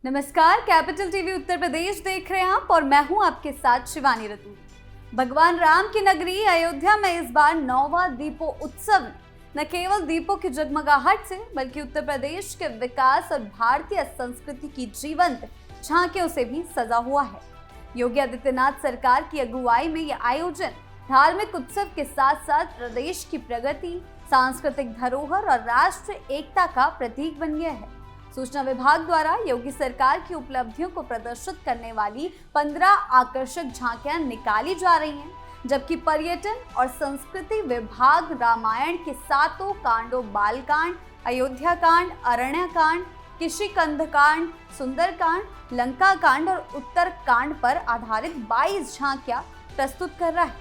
नमस्कार, capital TV Uttar Pradesh देख रहे हैं आप और मैं हूं आपके साथ शिवानी रतूर। भगवान राम की नगरी अयोध्या में इस बार 9वां दीपोत्सव न केवल दीपों की जगमगाहट से बल्कि उत्तर प्रदेश के विकास और भारतीय संस्कृति की जीवंत झांकियों से भी सजा हुआ है। योगी आदित्यनाथ सरकार की अगुवाई में यह आयोजन धार्मिक उत्सव के साथ साथ प्रदेश की प्रगति, सांस्कृतिक धरोहर और राष्ट्रीय एकता का प्रतीक बन गया है। सूचना विभाग द्वारा योगी सरकार की उपलब्धियों को प्रदर्शित करने वाली 15 आकर्षक झांकियां निकाली जा रही हैं, जबकि पर्यटन और संस्कृति विभाग रामायण के 7 कांडों बालकांड, अयोध्या कांड, अरण्य कांड, किशिकंध कांड, सुंदर कांड, लंका कांड और उत्तर कांड पर आधारित 22 झांकियां प्रस्तुत कर रहा है,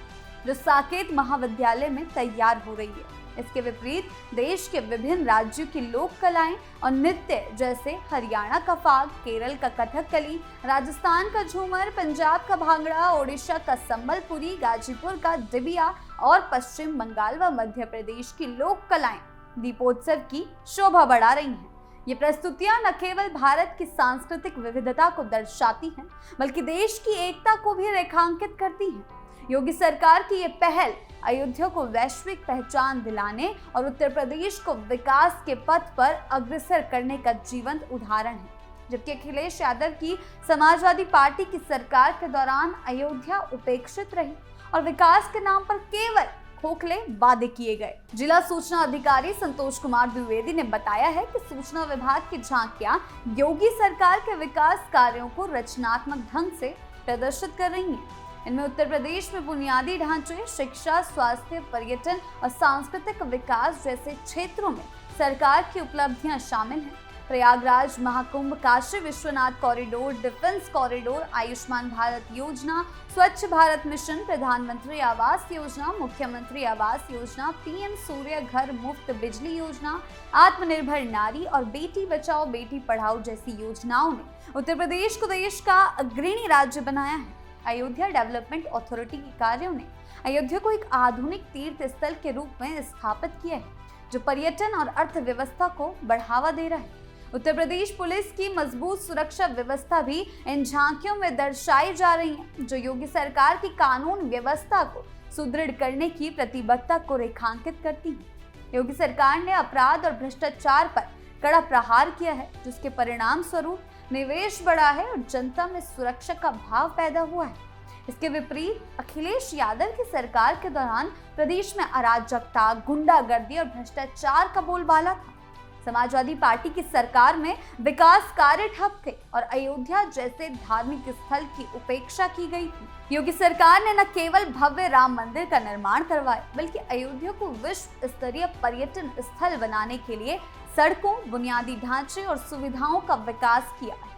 जो साकेत महाविद्यालय में तैयार हो रही है। इसके विपरीत देश के विभिन्न राज्यों की लोक कलाएं और नृत्य जैसे हरियाणा का फाग, केरल का कथकली, राजस्थान का झूमर, पंजाब का भांगड़ा, ओडिशा का संबलपुरी, गाजीपुर का डिबिया और पश्चिम बंगाल व मध्य प्रदेश की लोक कलाएं दीपोत्सव की शोभा बढ़ा रही हैं। ये प्रस्तुतियां न केवल भारत की सांस्कृतिक विविधता को दर्शाती हैं, बल्कि देश की एकता को भी रेखांकित करती हैं। योगी सरकार की ये पहल अयोध्या को वैश्विक पहचान दिलाने और उत्तर प्रदेश को विकास के पथ पर अग्रसर करने का जीवंत उदाहरण है। जबकि अखिलेश यादव की समाजवादी पार्टी की सरकार के दौरान अयोध्या उपेक्षित रही और विकास के नाम पर केवल खोखले वादे किए गए। जिला सूचना अधिकारी संतोष कुमार द्विवेदी ने बताया है कि सूचना विभाग की झांकियां योगी सरकार के विकास कार्यों को रचनात्मक ढंग से प्रदर्शित कर रही हैं। इनमें उत्तर प्रदेश में बुनियादी ढांचे, शिक्षा, स्वास्थ्य, पर्यटन और सांस्कृतिक विकास जैसे क्षेत्रों में सरकार की उपलब्धियां शामिल हैं। Prayagraj Mahakumbh, Kashi Vishwanath corridor, defence corridor, Ayushman Bharat योजना, स्वच्छ भारत मिशन, प्रधानमंत्री आवास योजना, मुख्यमंत्री आवास योजना, पीएम सूर्य घर मुफ्त बिजली योजना, आत्मनिर्भर नारी और बेटी बचाओ बेटी पढ़ाओ जैसी योजनाओं ने उत्तर प्रदेश को देश का अग्रणी राज्य बनाया है। अयोध्या डेवलपमेंट अथॉरिटी के कार्यों ने अयोध्या को एक आधुनिक तीर्थ स्थल के रूप में स्थापित किया है, जो पर्यटन और अर्थव्यवस्था को बढ़ावा दे रहा है। उत्तर प्रदेश पुलिस की मजबूत सुरक्षा व्यवस्था भी इन झांकियों में दर्शाई जा रही है, जो योगी सरकार की कानून व्यवस्था को सुदृढ़ करने की प्रतिबद्धता को रेखांकित करती है। योगी सरकार ने अपराध और भ्रष्टाचार पर कड़ा प्रहार किया है, जिसके परिणाम स्वरूप निवेश बढ़ा है और जनता में सुरक्षा का भाव पैदा हुआ है। इसके विपरीत अखिलेश यादव की सरकार के दौरान प्रदेश में अराजकता, गुंडागर्दी और भ्रष्टाचार का बोलबाला था। समाजवादी पार्टी की सरकार में विकास कार्य ठप थे और अयोध्या जैसे धार्मिक स्थल की उपेक्षा की गई थी। योगी सरकार ने न केवल भव्य राम मंदिर का निर्माण करवाया, बल्कि अयोध्या को विश्व स्तरीय पर्यटन स्थल बनाने के लिए सड़कों, बुनियादी ढांचे और सुविधाओं का विकास किया है।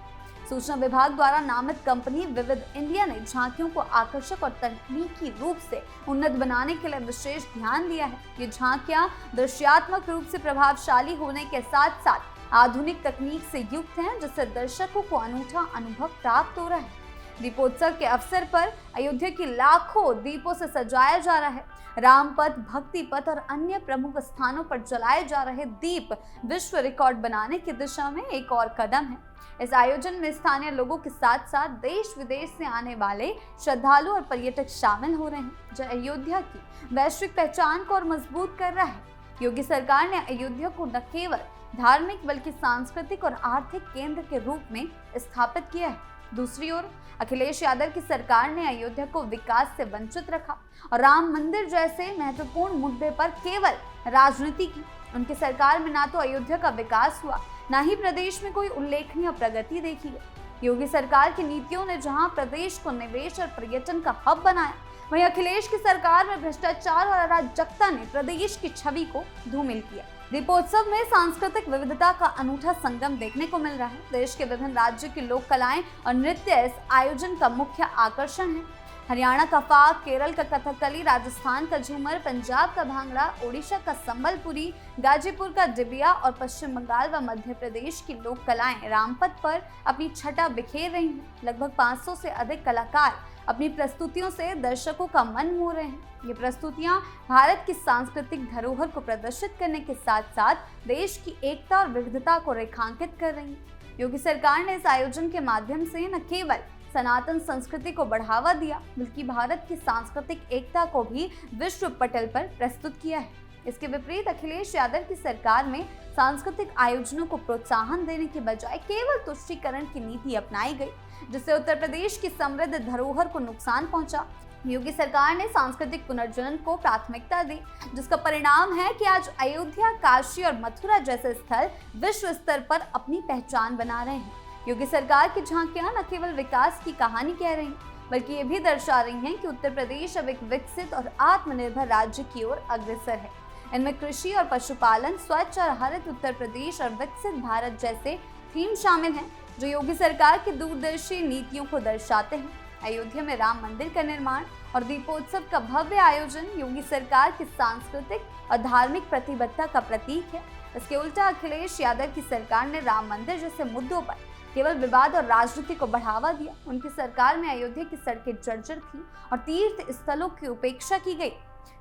सूचना विभाग द्वारा नामित कंपनी विविध इंडिया ने झांकियों को आकर्षक और तकनीकी रूप से उन्नत बनाने के लिए विशेष ध्यान दिया है। ये झांकियां दृश्यात्मक रूप से प्रभावशाली होने के साथ साथ आधुनिक तकनीक से युक्त हैं, जिससे दर्शकों को अनूठा अनुभव प्राप्त हो रहा है। दीपोत्सव के अवसर पर अयोध्या की लाखों दीपों से सजाया जा रहा है। रामपथ, भक्ति पथ और अन्य प्रमुख स्थानों पर जलाए जा रहे दीप विश्व रिकॉर्ड बनाने की दिशा में एक और कदम है। इस आयोजन में स्थानीय लोगों के साथ साथ देश विदेश से आने वाले श्रद्धालु और पर्यटक शामिल हो रहे हैं, जो अयोध्या की वैश्विक पहचान को और मजबूत कर रहा है। योगी सरकार ने अयोध्या को न केवल धार्मिक बल्कि सांस्कृतिक और आर्थिक केंद्र के रूप में स्थापित किया है। दूसरी ओर अखिलेश यादव की सरकार ने अयोध्या को विकास से वंचित रखा और राम मंदिर जैसे महत्वपूर्ण मुद्दे पर केवल राजनीति की। उनकी सरकार में ना तो अयोध्या का विकास हुआ, ना ही प्रदेश में कोई उल्लेखनीय प्रगति देखी गई। योगी सरकार की नीतियों ने जहां प्रदेश को निवेश और पर्यटन का हब बनाया, वहीं अखिलेश की सरकार में भ्रष्टाचार और अराजकता ने प्रदेश की छवि को धूमिल किया। दीपोत्सव में सांस्कृतिक विविधता का अनूठा संगम देखने को मिल रहा है। देश के विभिन्न राज्यों की लोक कलाएं और नृत्य इस आयोजन का मुख्य आकर्षण है। हरियाणा का फाग, केरल का कथकली, राजस्थान का झूमर, पंजाब का भांगड़ा, ओडिशा का संबलपुरी, गाजीपुर का डिबिया और पश्चिम बंगाल व मध्य प्रदेश की लोक कलाएं रामपथ पर अपनी छटा बिखेर रही हैं। लगभग 500 से अधिक कलाकार अपनी प्रस्तुतियों से दर्शकों का मन मोह रहे हैं। ये प्रस्तुतियां भारत की सांस्कृतिक धरोहर को प्रदर्शित करने के साथ साथ देश की एकता और विविधता को रेखांकित कर रही हैं। योगी सरकार ने इस आयोजन के माध्यम से न केवल सनातन संस्कृति को बढ़ावा दिया बल्कि भारत की सांस्कृतिक एकता को भी विश्व पटल पर प्रस्तुत किया है। इसके विपरीत अखिलेश यादव की सरकार में सांस्कृतिक आयोजनों को प्रोत्साहन देने के बजाय केवल तुष्टीकरण की नीति अपनाई गई, जिससे उत्तर प्रदेश की समृद्ध धरोहर को नुकसान पहुंचा। योगी सरकार ने सांस्कृतिक पुनर्जनन को प्राथमिकता दी, जिसका परिणाम है कि आज अयोध्या, काशी और मथुरा जैसे स्थल विश्व स्तर पर अपनी पहचान बना रहे हैं। योगी सरकार की झांकियां न केवल विकास की कहानी कह रही हैं, बल्कि ये भी दर्शा रही हैं कि उत्तर प्रदेश अब एक विकसित और आत्मनिर्भर राज्य की ओर अग्रसर है। इनमें कृषि और पशुपालन, स्वच्छ और हरित उत्तर प्रदेश और विकसित भारत जैसे थीम शामिल हैं, जो योगी सरकार की दूरदर्शी नीतियों को दर्शाते हैं। अयोध्या में राम मंदिर का निर्माण और दीपोत्सव का भव्य आयोजन योगी सरकार की सांस्कृतिक और धार्मिक प्रतिबद्धता का प्रतीक है। इसके उल्टा अखिलेश यादव की सरकार ने राम मंदिर जैसे मुद्दों पर केवल विवाद और राजनीति को बढ़ावा दिया। उनकी सरकार में अयोध्या की सड़कें जर्जर थी और तीर्थ स्थलों की उपेक्षा की गई।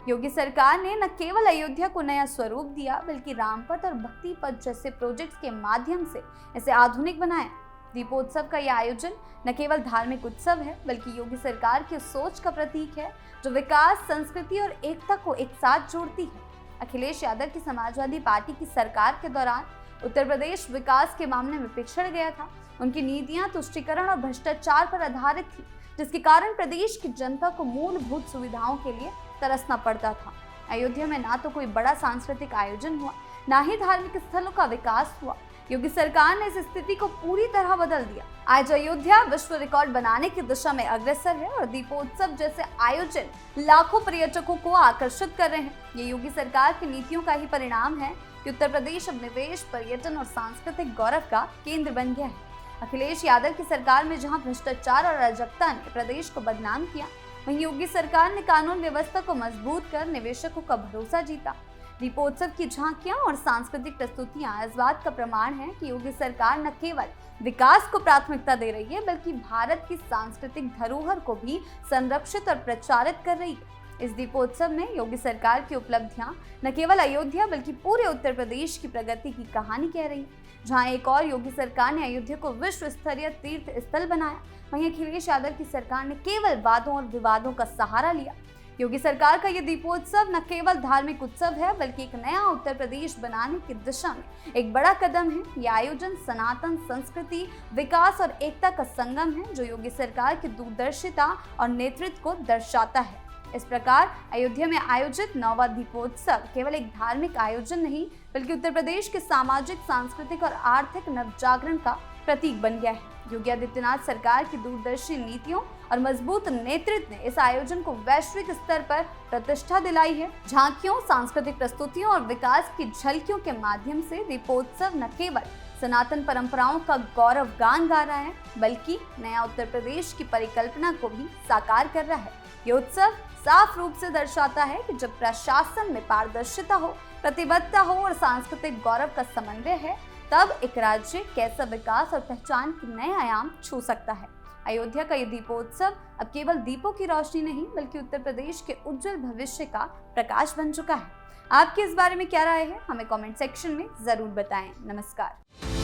योगी सरकार ने न केवल अयोध्या को नया स्वरूप दिया बल्कि रामपथ और भक्ति पथ जैसे प्रोजेक्ट्स के माध्यम से इसे आधुनिक बनाया। दीपोत्सव का यह आयोजन न केवल धार्मिक उत्सव है बल्कि योगी सरकार की सोच का प्रतीक है, जो विकास, संस्कृति और एकता को एक साथ जोड़ती है। अखिलेश यादव की समाजवादी पार्टी की सरकार के दौरान उत्तर प्रदेश विकास के मामले में पिछड़ गया था। उनकी नीतियां तुष्टीकरण और भ्रष्टाचार पर आधारित थी, जिसके कारण प्रदेश की जनता को मूलभूत सुविधाओं के लिए तरसना पड़ता था। अयोध्या में ना तो कोई बड़ा सांस्कृतिक आयोजन हुआ, ना ही धार्मिक स्थलों का विकास हुआ। योगी सरकार ने इस स्थिति को पूरी तरह बदल दिया। आज अयोध्या विश्व रिकॉर्ड बनाने की दिशा में अग्रसर है और दीपोत्सव जैसे आयोजन लाखों पर्यटकों को आकर्षित कर रहे हैं। ये योगी सरकार की नीतियों का ही परिणाम है कि उत्तर प्रदेश अब निवेश, पर्यटन और सांस्कृतिक गौरव का केंद्र बन गया है। अखिलेश यादव की सरकार में जहां भ्रष्टाचार और अराजकता ने प्रदेश को बदनाम किया, वहीं योगी सरकार ने कानून व्यवस्था को मजबूत कर निवेशकों का भरोसा जीता। दीपोत्सव की झांकियां और सांस्कृतिक प्रस्तुतियां इस बात का प्रमाण है कि योगी सरकार न केवल विकास को प्राथमिकता दे रही है बल्कि भारत की सांस्कृतिक धरोहर को भी संरक्षित और प्रचारित कर रही है। इस दीपोत्सव में योगी सरकार की उपलब्धियां न केवल अयोध्या बल्कि पूरे उत्तर प्रदेश की प्रगति की कहानी कह रही है। जहां एक और योगी सरकार ने अयोध्या को विश्व स्तरीय तीर्थ स्थल बनाया, वहीं अखिलेश यादव की सरकार ने केवल वादों और विवादों का सहारा लिया। योगी सरकार का ये दीपोत्सव न केवल धार्मिक उत्सव है बल्कि एक नया उत्तर प्रदेश बनाने की दिशा में एक बड़ा कदम है। यह आयोजन सनातन संस्कृति, विकास और एकता का संगम है, जो योगी सरकार की दूरदर्शिता और नेतृत्व को दर्शाता है। इस प्रकार अयोध्या में आयोजित 9वां दीपोत्सव केवल एक धार्मिक आयोजन नहीं बल्कि उत्तर प्रदेश के सामाजिक, सांस्कृतिक और आर्थिक नवजागरण का प्रतीक बन गया है। योगी आदित्यनाथ सरकार की दूरदर्शी नीतियों और मजबूत नेतृत्व ने इस आयोजन को वैश्विक स्तर पर प्रतिष्ठा दिलाई है। झांकियों, सांस्कृतिक प्रस्तुतियों और विकास की झलकियों के माध्यम से दीपोत्सव न केवल सनातन परंपराओं का गौरव गान गा रहा है बल्कि नया उत्तर प्रदेश की परिकल्पना को भी साकार कर रहा है। ये उत्सव साफ रूप से दर्शाता है कि जब प्रशासन में पारदर्शिता हो, प्रतिबद्धता हो और सांस्कृतिक गौरव का समन्वय है, तब एक राज्य कैसा विकास और पहचान के नए आयाम छू सकता है। अयोध्या का ये दीपोत्सव अब केवल दीपों की रोशनी नहीं बल्कि उत्तर प्रदेश के उज्जवल भविष्य का प्रकाश बन चुका है। आपकी इस बारे में क्या राय है, हमें कमेंट सेक्शन में जरूर बताएं। नमस्कार।